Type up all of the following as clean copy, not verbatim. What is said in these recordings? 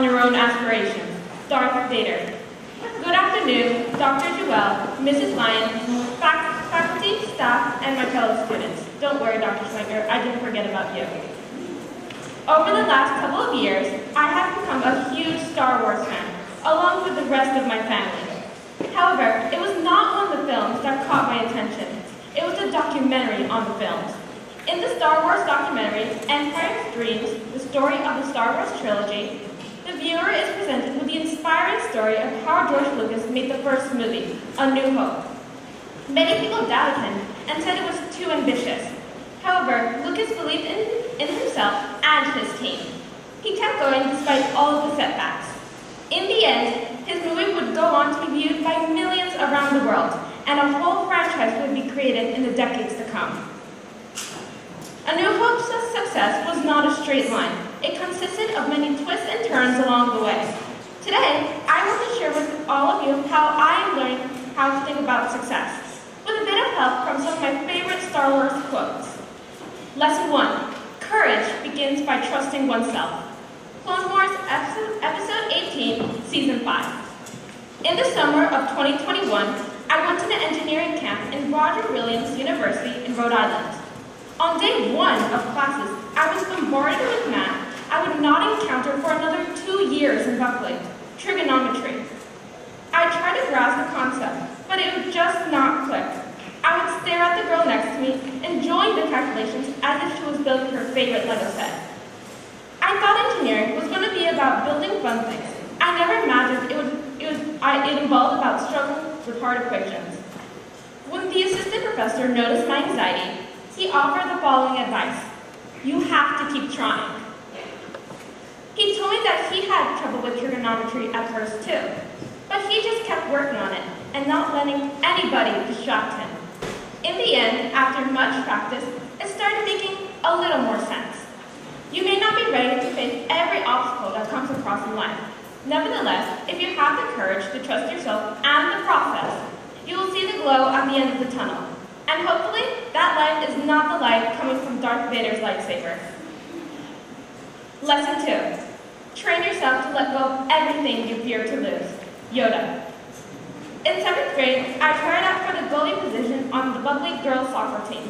your own aspirations. Darth Vader. Good afternoon, Dr. Jewell, Mrs. Lyon, faculty, staff, and my fellow students. Don't worry, Dr. Schwenker, I didn't forget about you. Over the last couple of years, I have become a huge Star Wars fan, along with the rest of my family. However, it was not one of the films that caught my attention. It was a documentary on the films. In the Star Wars documentary, Empire's Dreams, the story of the Star Wars trilogy, the viewer is presented with the inspiring story of how George Lucas made the first movie, A New Hope. Many people doubted him and said it was too ambitious. However, Lucas believed in himself and his team. He kept going despite all of the setbacks. In the end, his movie would go on to be viewed by millions around the world, and a whole franchise would be created in the decades to come. A New Hope's success was not a straight line. It consisted of many twists and turns along the way. Today, I want to share with all of you how I am learning how to think about success, with a bit of help from some of my favorite Star Wars quotes. Lesson 1. Courage begins by trusting oneself. Clone Wars Episode 18, Season 5. In the summer of 2021, I went to an engineering camp in Roger Williams University in Rhode Island. On day 1 of classes, I was bombarded with math I would not encounter for another 2 years in Buckley, trigonometry. I tried to grasp the concept, but it would just not click. I would stare at the girl next to me, enjoying the calculations as if she was building her favorite Lego set. I thought engineering was going to be about building fun things. I never imagined it involved about struggling with hard equations. When the assistant professor noticed my anxiety, he offered the following advice: you have to keep trying. He told me that he had trouble with trigonometry at first too, but he just kept working on it and not letting anybody distract him. In the end, after much practice, it started making a little more sense. You may not be ready to face every obstacle that comes across in life. Nevertheless, if you have the courage to trust yourself and the process, you will see the glow at the end of the tunnel. And hopefully, that light is not the light coming from Darth Vader's lightsaber. Lesson 2. Train yourself to let go of everything you fear to lose. Yoda. In 7th grade, I tried out for the goalie position on the Buckley girls soccer team.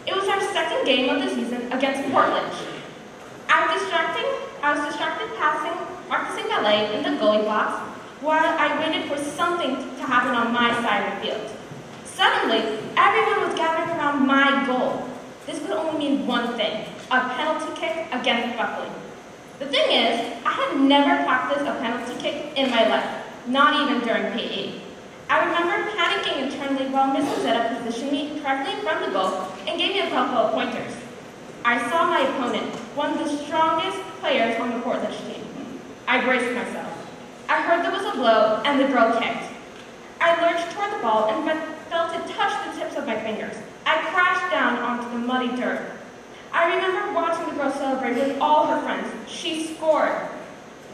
It was our second game of the season against Portland. I was distracted practicing ballet in the goalie box while I waited for something to happen on my side of the field. Suddenly, everyone was gathering around my goal. This could only mean one thing: a penalty kick against Buckley. The thing is, I had never practiced a penalty kick in my life, not even during PE. I remember panicking internally while Miss Zeta positioned me correctly in front of the goal and gave me a couple of pointers. I saw my opponent, one of the strongest players on the Portland team. I braced myself. I heard the whistle blow and the girl kicked. I lurched toward the ball and felt it touch the tips of my fingers. I crashed down onto the muddy dirt. I remember watching the girl celebrate with all her friends. She scored.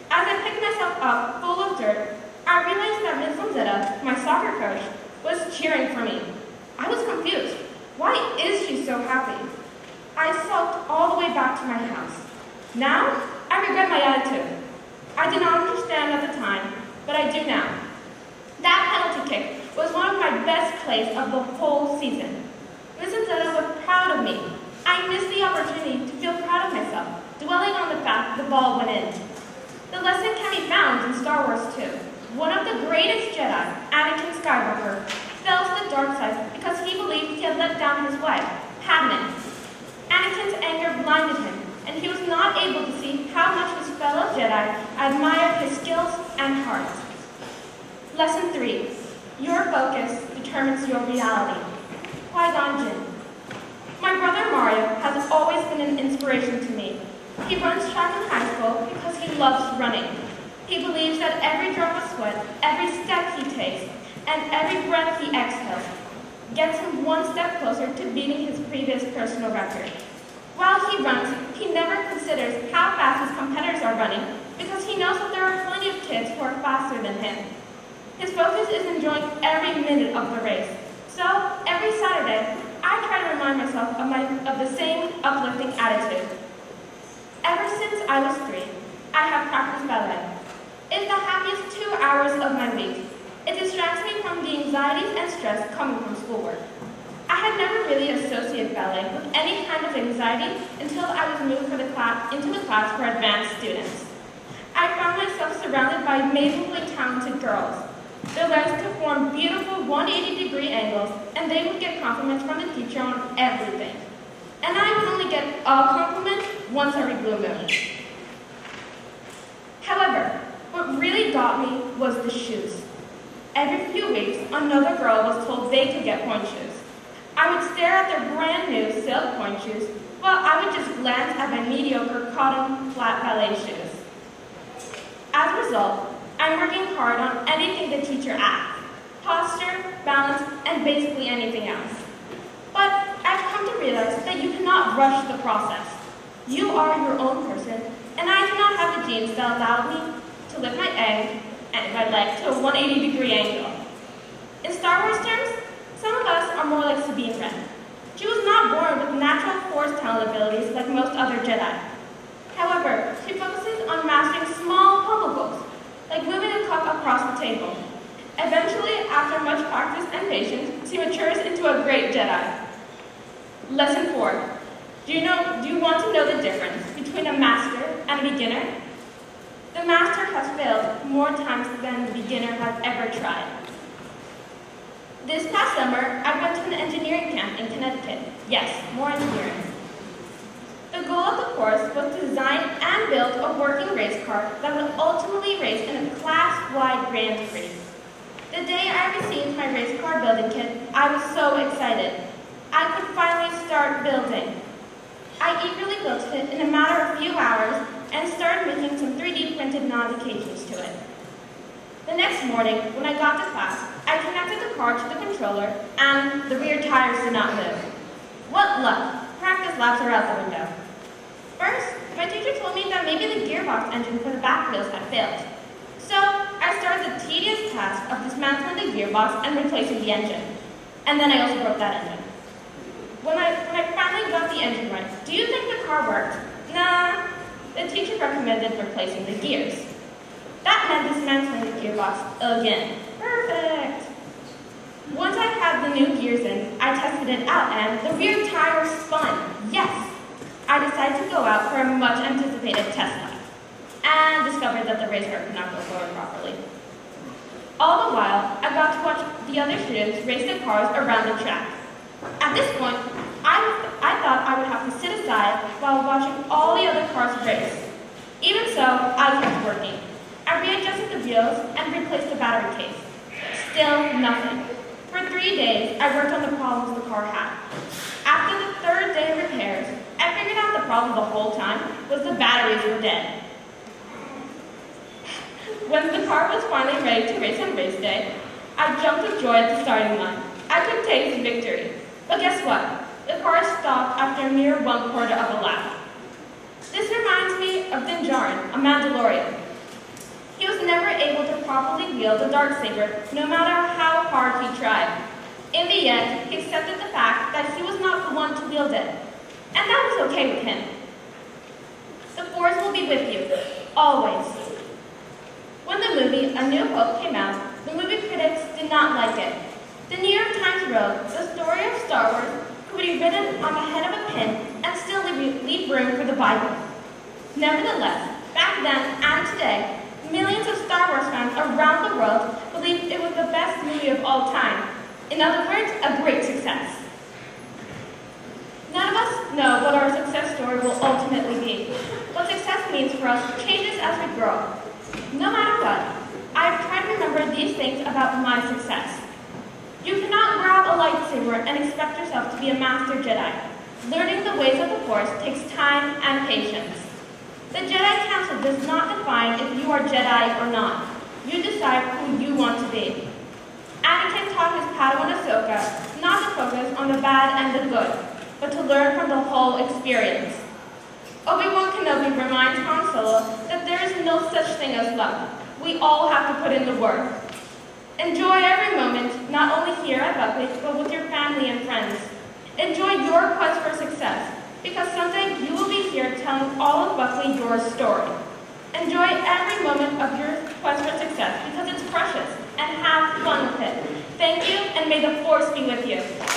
As I picked myself up, full of dirt, I realized that Ms. Lanzetta, my soccer coach, was cheering for me. I was confused. Why is she so happy? I sulked all the way back to my house. Now, I regret my attitude. I did not understand at the time, but I do now. That penalty kick was one of my best plays of the whole season. Ms. Lanzetta was proud of me. I missed the opportunity to feel proud of myself, dwelling on the fact the ball went in. The lesson can be found in Star Wars 2. One of the greatest Jedi, Anakin Skywalker, fell to the dark side because he believed he had let down his wife, Padme. Anakin's anger blinded him, and he was not able to see how much his fellow Jedi admired his skills and heart. Lesson 3. Your focus determines your reality. Qui-Gon Jinn. My brother Mario has always been an inspiration to me. He runs track in high school because he loves running. He believes that every drop of sweat, every step he takes, and every breath he exhales gets him one step closer to beating his previous personal record. While he runs, he never considers how fast his competitors are running because he knows that there are plenty of kids who are faster than him. His focus is enjoying every minute of the race. So, every Saturday, I try to remind myself of the same uplifting attitude. Ever since I was 3, I have practiced ballet. It's the happiest 2 hours of my week. It distracts me from the anxieties and stress coming from schoolwork. I had never really associated ballet with any kind of anxiety until I was moved into the class for advanced students. I found myself surrounded by amazingly talented girls. They learned to form beautiful 180-degree angles, and they would get compliments from the teacher on everything. And I would only get a compliment once every blue moon. However, what really got me was the shoes. Every few weeks, another girl was told they could get pointe shoes. I would stare at their brand new silk pointe shoes, while I would just glance at my mediocre cotton flat ballet shoes. As a result, I'm working hard on anything the teacher asks: posture, balance, and basically anything else. But I've come to realize that you cannot rush the process. You are your own person, and I do not have the genes that allow me to lift my leg and my leg to a 180-degree angle. In Star Wars terms, some of us are more like Sabine Wren. She was not born with natural force talent abilities like most other Jedi. However, she focuses on mastering small puzzle goals, like moving a cup across the table. Eventually, after much practice and patience, she matures into a great Jedi. Lesson 4. Do you want to know the difference between a master and a beginner? The master has failed more times than the beginner has ever tried. This past summer, I went to an engineering camp in Connecticut. Yes, more engineering. The goal of the course was to design and build a working race car that would ultimately race in a class-wide Grand Prix. The day I received my race car building kit, I was so excited. I could finally start building. I eagerly built it in a matter of a few hours and started making some 3D printed modifications to it. The next morning, when I got to class, I connected the car to the controller and the rear tires did not move. What luck! Practice laps are out the window. First, my teacher told me that maybe the gearbox engine for the back wheels had failed. So, I started the tedious task of dismantling the gearbox and replacing the engine. And then I also broke that engine. When I finally got the engine right, do you think the car worked? Nah, the teacher recommended replacing the gears. That meant dismantling the gearbox again. Perfect! Once I had the new gears in, I tested it out and the rear tire spun. Yes! I decided to go out for a much anticipated test lap and discovered that the race car could not go forward properly. All the while, I got to watch the other students race the cars around the track. At this point, I thought I would have to sit aside while watching all the other cars race. Even so, I kept working. I readjusted the wheels and replaced the battery case. Still nothing. For 3 days, I worked on the problems the car had. After the third day of repairs, I figured out the problem the whole time was the batteries were dead. When the car was finally ready to race on race day, I jumped with joy at the starting line. I could taste victory. But guess what? The car stopped after a mere 1/4 of a lap. This reminds me of Din Djarin, a Mandalorian. He was never able to properly wield the darksaber, no matter how hard he tried. In the end, he accepted the fact that he was not the one to wield it, and that was okay with him. The Force will be with you, always. When the movie A New Hope came out, the movie critics did not like it. The New York Times wrote, the story of Star Wars could be written on the head of a pin and still leave room for the Bible. Nevertheless, back then and today, millions of Star Wars fans around the world believe it was the best movie of all time. In other words, a great success. None of us know what our success story will ultimately be. What success means for us changes as we grow. No matter what, I've tried to remember these things about my success. You cannot grab a lightsaber and expect yourself to be a master Jedi. Learning the ways of the Force takes time and patience. The Jedi Council does not define if you are Jedi or not. You decide who you want to be. Anakin taught his Padawan Ahsoka not to focus on the bad and the good, but to learn from the whole experience. Obi-Wan Kenobi reminds Han Solo that there is no such thing as luck. We all have to put in the work. Enjoy every moment, not only here at Buckley, but with your family and friends. Enjoy your quest for success, because someday you will be here telling all of Buckley your story. Enjoy of your quest for success because it's precious, and have fun with it. Thank you, and may the force be with you.